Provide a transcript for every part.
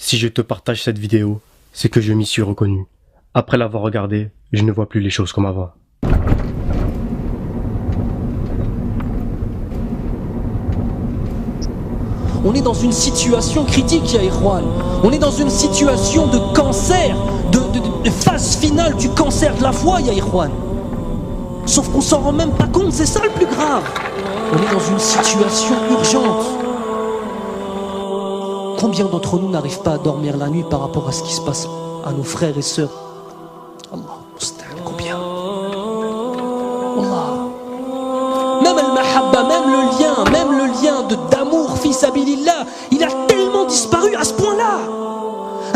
Si je te partage cette vidéo, c'est que je m'y suis reconnu. Après l'avoir regardée, je ne vois plus les choses comme avant. On est dans une situation critique, ya Ikhwan. On est dans une situation de cancer, de phase finale du cancer de la foi, ya Ikhwan. Sauf qu'on s'en rend même pas compte, c'est ça le plus grave. On est dans une situation urgente. Combien d'entre nous n'arrivent pas à dormir la nuit par rapport à ce qui se passe à nos frères et sœurs? Allah, combien? Allah. Même al-mahabba, même le lien d'amour, fils abilillah, il a tellement disparu à ce point-là.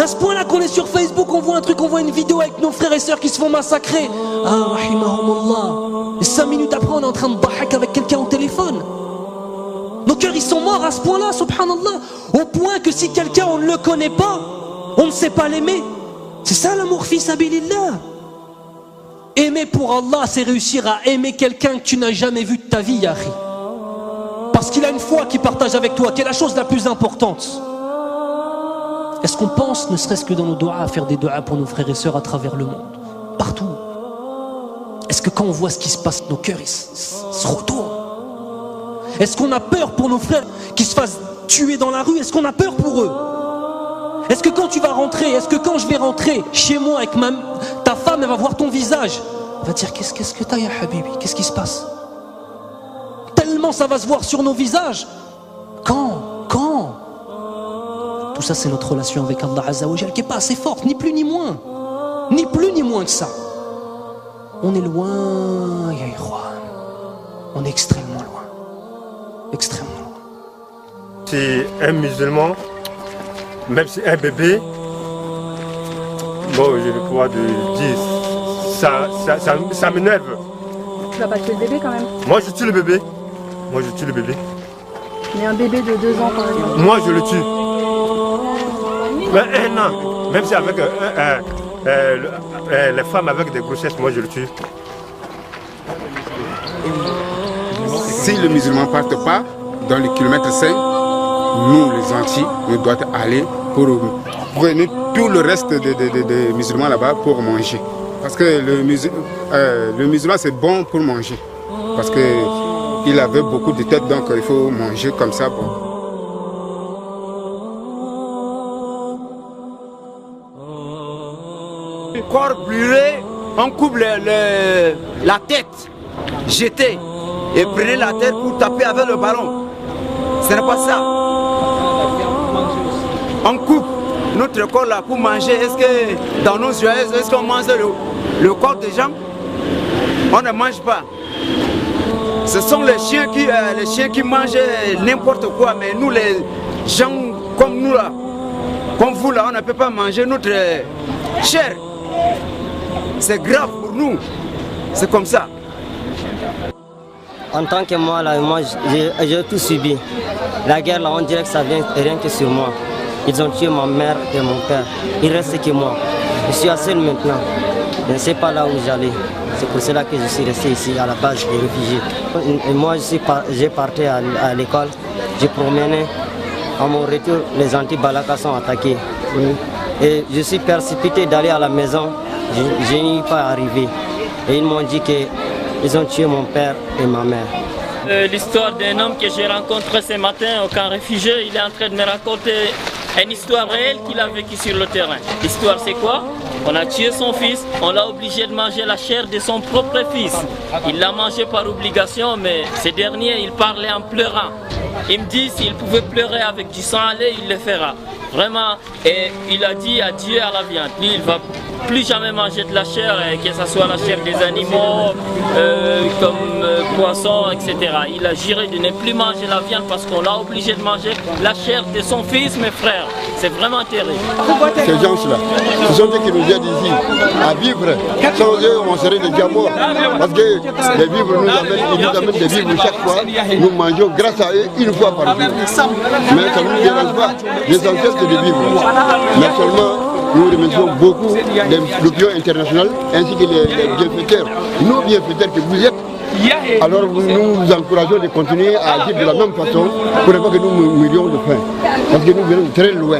À ce point-là qu'on est sur Facebook, on voit un truc, on voit une vidéo avec nos frères et sœurs qui se font massacrer. Ah, rahimahumullah. Et 5 minutes après, on est en train de bahak avec quelqu'un au téléphone. Nos cœurs, ils sont morts à ce point-là, subhanallah. Au point que si quelqu'un, on ne le connaît pas, on ne sait pas l'aimer. C'est ça l'amour, fils abilillah. Aimer pour Allah, c'est réussir à aimer quelqu'un que tu n'as jamais vu de ta vie, Yahri. Parce qu'il a une foi qu'il partage avec toi, qui est la chose la plus importante. Est-ce qu'on pense, ne serait-ce que dans nos doigts, à faire des doigts pour nos frères et sœurs à travers le monde? Partout. Est-ce que quand on voit ce qui se passe, nos cœurs ils se retournent? Est-ce qu'on a peur pour nos frères qui se fassent tuer dans la rue? Est-ce qu'on a peur pour eux? Est-ce que quand tu vas rentrer, est-ce que quand je vais rentrer chez moi avec ta femme, elle va voir ton visage, elle va dire qu'est-ce que t'as, ya Habibi? Qu'est-ce qui se passe? Tellement ça va se voir sur nos visages. Quand tout ça, c'est notre relation avec Allah Azza wa Jal qui n'est pas assez forte, ni plus ni moins. Ni plus ni moins que ça. On est loin, ya Ikhwan. On est extrêmement loin. Extrêmement loin. Si un musulman, même si un bébé, bon, j'ai le pouvoir de dire, ça m'énerve. Tu vas pas tuer le bébé quand même? Moi, je tue le bébé. Mais un bébé de 2 ans par exemple? Moi, je le tue. Mais 1 an, même si avec les femmes avec des grossesses, moi, je le tue. Si le musulman ne part pas dans le kilomètre 5, nous les Antilles, nous devons aller pour venir tout le reste des musulmans là-bas pour manger. Parce que le musulman c'est bon pour manger. Parce qu'il avait beaucoup de têtes, donc il faut manger comme ça. Bon. Le corps brûlé, on coupe la tête, jetée. Et prenez la tête pour taper avec le ballon. Ce n'est pas ça. On coupe notre corps là pour manger. Est-ce que dans nos yeux, est-ce qu'on mange le corps des gens? On ne mange pas. Ce sont les chiens qui mangent n'importe quoi. Mais nous, les gens comme nous là, comme vous là, on ne peut pas manger notre chair. C'est grave pour nous. C'est comme ça. En tant que moi, là, j'ai tout subi. La guerre, là, on dirait que ça vient rien que sur moi. Ils ont tué ma mère et mon père. Il ne reste que moi. Je suis seul maintenant. Je ne sais pas là où j'allais. C'est pour cela que je suis resté ici, à la base des réfugiés. Et moi, j'ai parti à l'école. J'ai promené. À mon retour, les anti-Balaka sont attaqués. Et je suis précipité d'aller à la maison. Je n'y suis pas arrivé. Et ils m'ont dit qu'ils ont tué mon père et ma mère. L'histoire d'un homme que j'ai rencontré ce matin au camp réfugié, il est en train de me raconter une histoire réelle qu'il a vécue sur le terrain. L'histoire c'est quoi? On a tué son fils, on l'a obligé de manger la chair de son propre fils. Il l'a mangé par obligation, mais ce dernier, il parlait en pleurant. Il me dit s'il pouvait pleurer avec du sang à lait, il le fera. Vraiment, et il a dit adieu à la viande. Lui, il va plus jamais manger de la chair, que ce soit la chair des animaux, comme poissons, etc. Il a juré de ne plus manger la viande parce qu'on l'a obligé de manger la chair de son fils, mes frères. C'est vraiment terrible. Ces gens-là, ce sont eux qui nous aident ici à vivre. Sans eux, on serait déjà morts. Parce que les vivres ils nous amènent des vivres chaque fois. Nous mangeons grâce à eux une fois par jour. Mais ça ne nous dérange pas. L'essentiel, c'est de vivre. Mais seulement, nous remercions beaucoup l'opinion internationale ainsi que les bienfaiteurs. Nos bienfaiteurs que vous êtes. Alors nous nous encourageons de continuer à agir de la même façon pour ne pas que nous mourions de faim. Parce que nous venons de très loin.